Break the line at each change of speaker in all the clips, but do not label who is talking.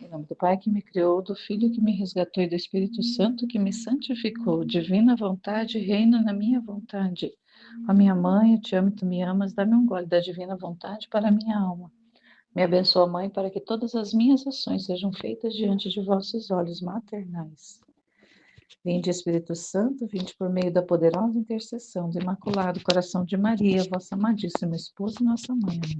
Em nome do Pai que me criou, do Filho que me resgatou e do Espírito Santo que me santificou. Divina vontade, reina na minha vontade. A minha mãe, eu te amo e tu me amas, dá-me um gole da divina vontade para a minha alma. Me abençoa, Mãe, para que todas as minhas ações sejam feitas diante de vossos olhos maternais. Vinde, Espírito Santo, vinde por meio da poderosa intercessão do Imaculado Coração de Maria, vossa amadíssima esposa e nossa mãe. Amém.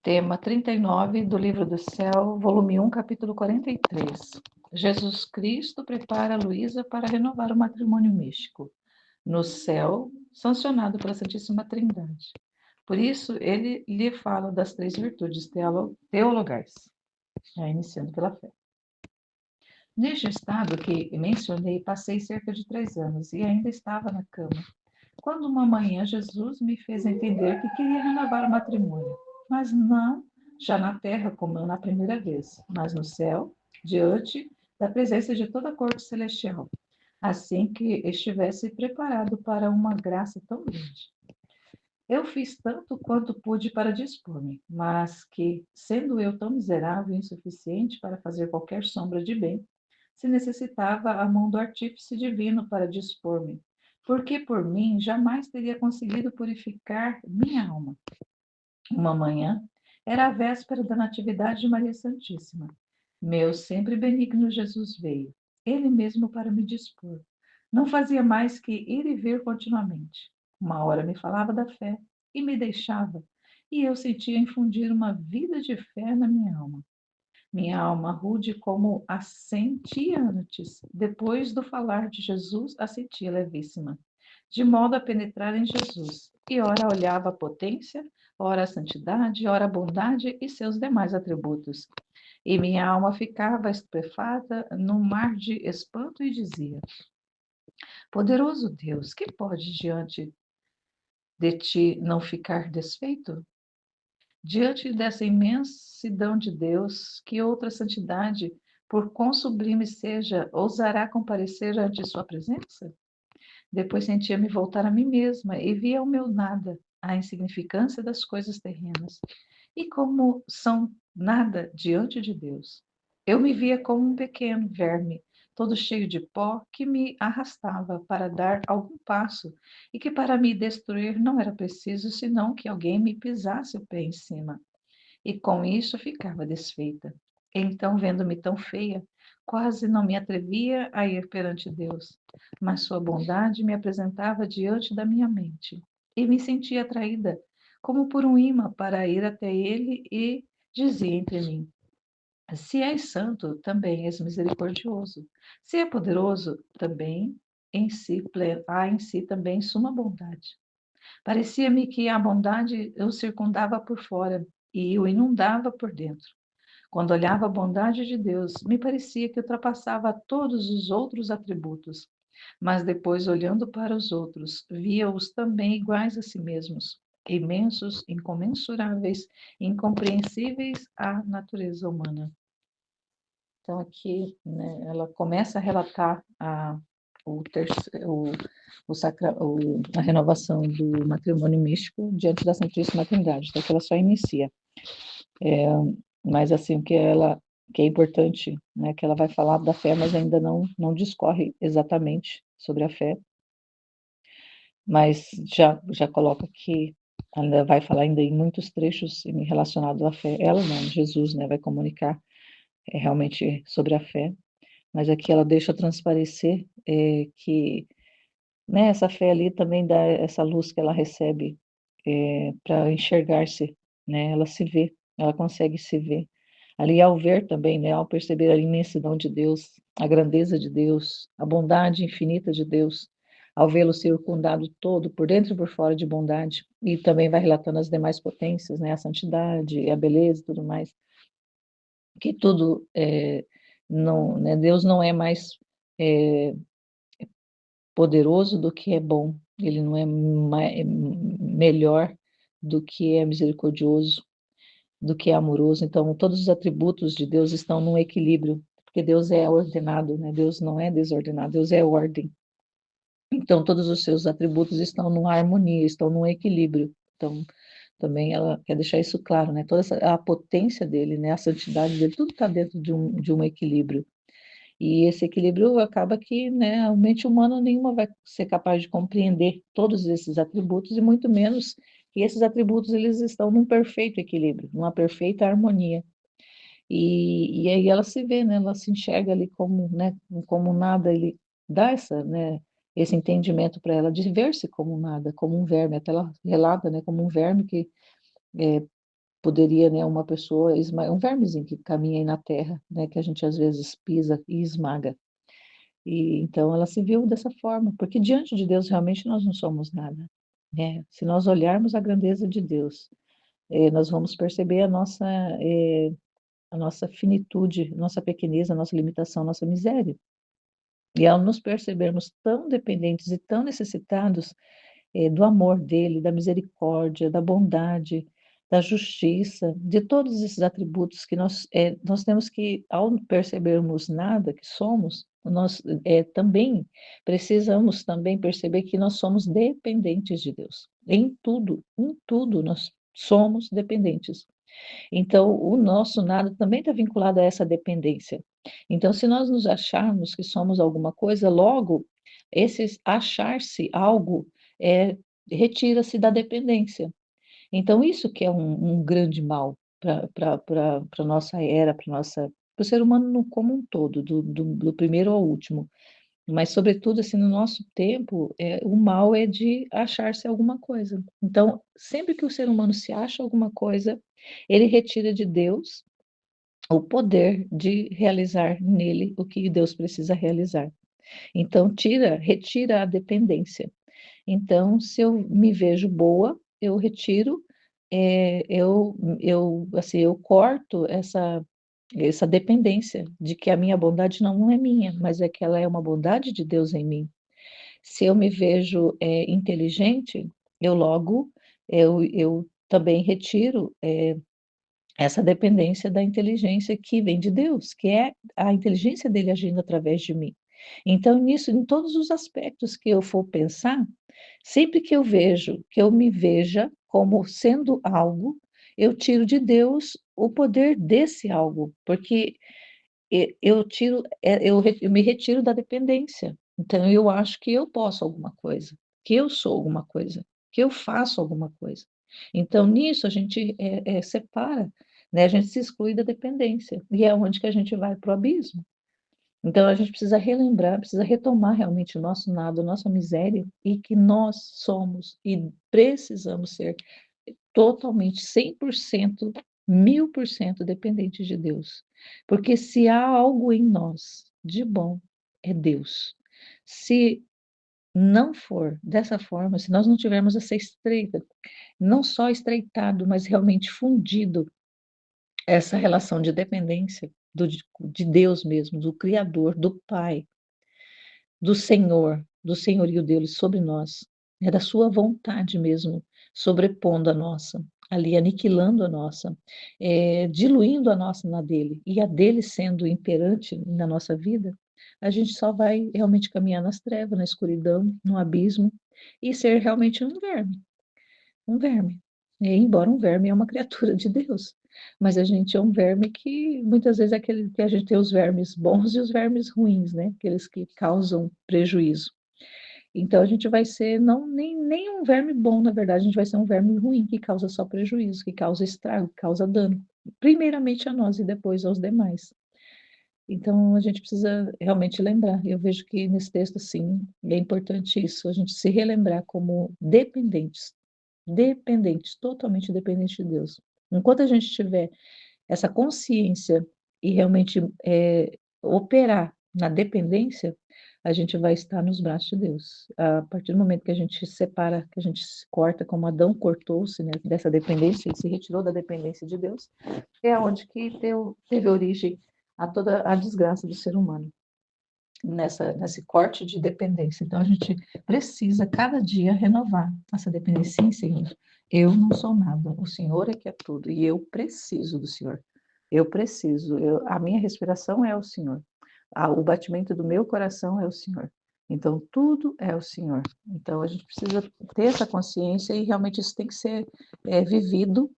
Tema 39 do Livro do Céu, volume 1, capítulo 43. Jesus Cristo prepara Luísa para renovar o matrimônio místico. No céu, sancionado pela Santíssima Trindade. Por isso, ele lhe fala das três virtudes teologais, iniciando pela fé. Neste estado que mencionei, passei cerca de 3 anos e ainda estava na cama, quando uma manhã Jesus me fez entender que queria renovar o matrimônio, mas não já na terra como na primeira vez, mas no céu, diante da presença de toda a corte celestial, assim que estivesse preparado para uma graça tão grande. Eu fiz tanto quanto pude para dispor-me, mas que, sendo eu tão miserável e insuficiente para fazer qualquer sombra de bem, se necessitava a mão do artífice divino para dispor-me, porque por mim jamais teria conseguido purificar minha alma. Uma manhã, era a véspera da Natividade de Maria Santíssima. Meu sempre benigno Jesus veio, ele mesmo para me dispor. Não fazia mais que ir e vir continuamente. Uma hora me falava da fé e me deixava, e eu sentia infundir uma vida de fé na minha alma. Minha alma rude como a sentia antes, depois do falar de Jesus, a sentia levíssima, de modo a penetrar em Jesus, e ora olhava a potência, ora a santidade, ora a bondade e seus demais atributos. E minha alma ficava estupefata num mar de espanto e dizia: Poderoso Deus, que pode diante de ti não ficar desfeito? Diante dessa imensidão de Deus, que outra santidade, por quão sublime seja, ousará comparecer ante sua presença? Depois sentia-me voltar a mim mesma e via o meu nada, a insignificância das coisas terrenas. E como são nada diante de Deus. Eu me via como um pequeno verme, todo cheio de pó, que me arrastava para dar algum passo, e que para me destruir não era preciso senão que alguém me pisasse o pé em cima. E com isso ficava desfeita. Então, vendo-me tão feia, quase não me atrevia a ir perante Deus, mas sua bondade me apresentava diante da minha mente, e me sentia atraída, como por um imã, para ir até ele, e dizia entre mim: Se és santo, também és misericordioso. Se é poderoso, também há em si também suma bondade. Parecia-me que a bondade o circundava por fora e o inundava por dentro. Quando olhava a bondade de Deus, me parecia que ultrapassava todos os outros atributos, mas depois, olhando para os outros, via-os também iguais a si mesmos, imensos, incomensuráveis, incompreensíveis à natureza humana. Então, aqui, né, ela começa a relatar a renovação do matrimônio místico diante da Santíssima Trindade. Então, que ela só inicia. Mas, assim, que é importante, né, que ela vai falar da fé, mas ainda não discorre exatamente sobre a fé. Mas já coloca que ela vai falar ainda em muitos trechos relacionados à fé. Ela não, Jesus, né, vai comunicar realmente sobre a fé. Mas aqui ela deixa transparecer que, né, essa fé ali também dá essa luz que ela recebe para enxergar-se, né? Ela se vê, ela consegue se ver. Ali ao ver também, né, ao perceber a imensidão de Deus, a grandeza de Deus, a bondade infinita de Deus, ao vê-lo circundado todo, por dentro e por fora de bondade, e também vai relatando as demais potências, né, a santidade, a beleza e tudo mais, que tudo não, né, Deus não é mais poderoso do que é bom, ele não é melhor do que é misericordioso, do que é amoroso. Então, todos os atributos de Deus estão num equilíbrio, porque Deus é ordenado, né? Deus não é desordenado, Deus é ordem. Então, todos os seus atributos estão numa harmonia, estão num equilíbrio. Então, também ela quer deixar isso claro, né? Toda a potência dele, né? A santidade dele, tudo está dentro de um equilíbrio. E esse equilíbrio acaba que, né, a mente humana nenhuma vai ser capaz de compreender todos esses atributos, e muito menos que esses atributos eles estão num perfeito equilíbrio, numa perfeita harmonia. E aí ela se vê, né, ela se enxerga ali como, né, como nada, ele dá essa, né, esse entendimento para ela de ver-se como nada, como um verme, até ela relata, né, como um verme que poderia, né, uma pessoa, um vermezinho que caminha aí na terra, né, que a gente às vezes pisa e esmaga. E então ela se viu dessa forma, porque diante de Deus realmente nós não somos nada, né? Se nós olharmos a grandeza de Deus, nós vamos perceber a nossa finitude, nossa pequenez, a nossa limitação, a nossa miséria. E ao nos percebermos tão dependentes e tão necessitados, do amor dele, da misericórdia, da bondade, da justiça, de todos esses atributos que nós temos que, ao percebermos nada que somos, nós também precisamos também perceber que nós somos dependentes de Deus. Em tudo nós somos dependentes. Então, o nosso nada também está vinculado a essa dependência. Então, se nós nos acharmos que somos alguma coisa, logo, esse achar-se algo retira-se da dependência. Então, isso que é um grande mal para a nossa era, para o ser humano como um todo, do primeiro ao último. Mas, sobretudo, assim, no nosso tempo, o mal é de achar-se alguma coisa. Então, sempre que o ser humano se acha alguma coisa, ele retira de Deus o poder de realizar nele o que Deus precisa realizar. Então, retira a dependência. Então, se eu me vejo boa, eu retiro, assim, eu corto essa dependência de que a minha bondade não é minha, mas é que ela é uma bondade de Deus em mim. Se eu me vejo inteligente, eu também retiro essa dependência da inteligência que vem de Deus, que é a inteligência dele agindo através de mim. Então, nisso, em todos os aspectos que eu for pensar, sempre que eu vejo, que eu me veja como sendo algo, eu tiro de Deus o poder desse algo, porque eu me retiro da dependência. Então, eu acho que eu posso alguma coisa, que eu sou alguma coisa, que eu faço alguma coisa. Então, nisso, a gente separa, né? A gente se exclui da dependência, e é onde que a gente vai para o abismo. Então, a gente precisa relembrar, precisa retomar realmente o nosso nada, a nossa miséria, e que nós somos e precisamos ser totalmente, 100%, 1000% dependentes de Deus. Porque se há algo em nós de bom, é Deus. Se não for dessa forma, se nós não tivermos essa estreita, não só estreitado, mas realmente fundido essa relação de dependência de Deus mesmo, do Criador, do Pai, do Senhor, do senhorio dele sobre nós, da sua vontade mesmo, sobrepondo a nossa, ali aniquilando a nossa, diluindo a nossa na dele, e a dele sendo imperante na nossa vida, a gente só vai realmente caminhar nas trevas, na escuridão, no abismo, e ser realmente um verme, um verme. Embora um verme é uma criatura de Deus, mas a gente é um verme que muitas vezes é aquele que a gente tem os vermes bons e os vermes ruins, né? Aqueles que causam prejuízo. Então a gente vai ser não nem um verme bom, na verdade, a gente vai ser um verme ruim que causa só prejuízo, que causa estrago, que causa dano, primeiramente a nós e depois aos demais. Então a gente precisa realmente lembrar. Eu vejo que nesse texto, sim, é importante isso, a gente se relembrar como dependentes, totalmente dependentes de Deus. Enquanto a gente tiver essa consciência e realmente operar na dependência, a gente vai estar nos braços de Deus. A partir do momento que a gente se separa, que a gente se corta, como Adão cortou-se, né, dessa dependência, ele se retirou da dependência de Deus, é onde que teve origem a toda a desgraça do ser humano, nesse corte de dependência. Então, a gente precisa, cada dia, renovar essa dependência. Sim, Senhor, eu não sou nada, o Senhor é que é tudo, e eu preciso do Senhor. Eu preciso, a minha respiração é o Senhor, o batimento do meu coração é o Senhor. Então, tudo é o Senhor. Então, a gente precisa ter essa consciência e realmente isso tem que ser vivido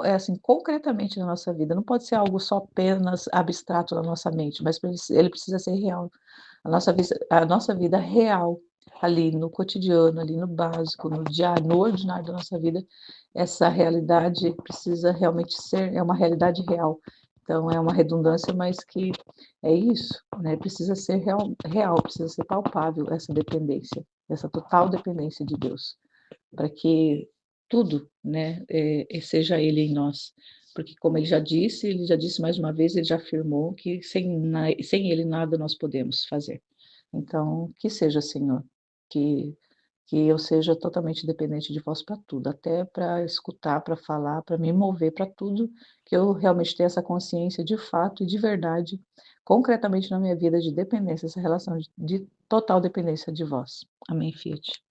assim, concretamente na nossa vida. Não pode ser algo só apenas abstrato na nossa mente, mas ele precisa ser real. A nossa vida real, ali no cotidiano, ali no básico, no diário, no ordinário da nossa vida, essa realidade precisa realmente ser, é uma realidade real. Então, é uma redundância, mas que é isso, né? Precisa ser real, precisa ser palpável essa dependência, essa total dependência de Deus, para que tudo, né, seja Ele em nós. Porque, como ele já disse mais uma vez, ele já afirmou que sem Ele nada nós podemos fazer. Então, que seja, Senhor, que, que eu seja totalmente dependente de vós para tudo, até para escutar, para falar, para me mover, para tudo, que eu realmente tenha essa consciência de fato e de verdade, concretamente na minha vida de dependência, essa relação de total dependência de vós. Amém, Fiat.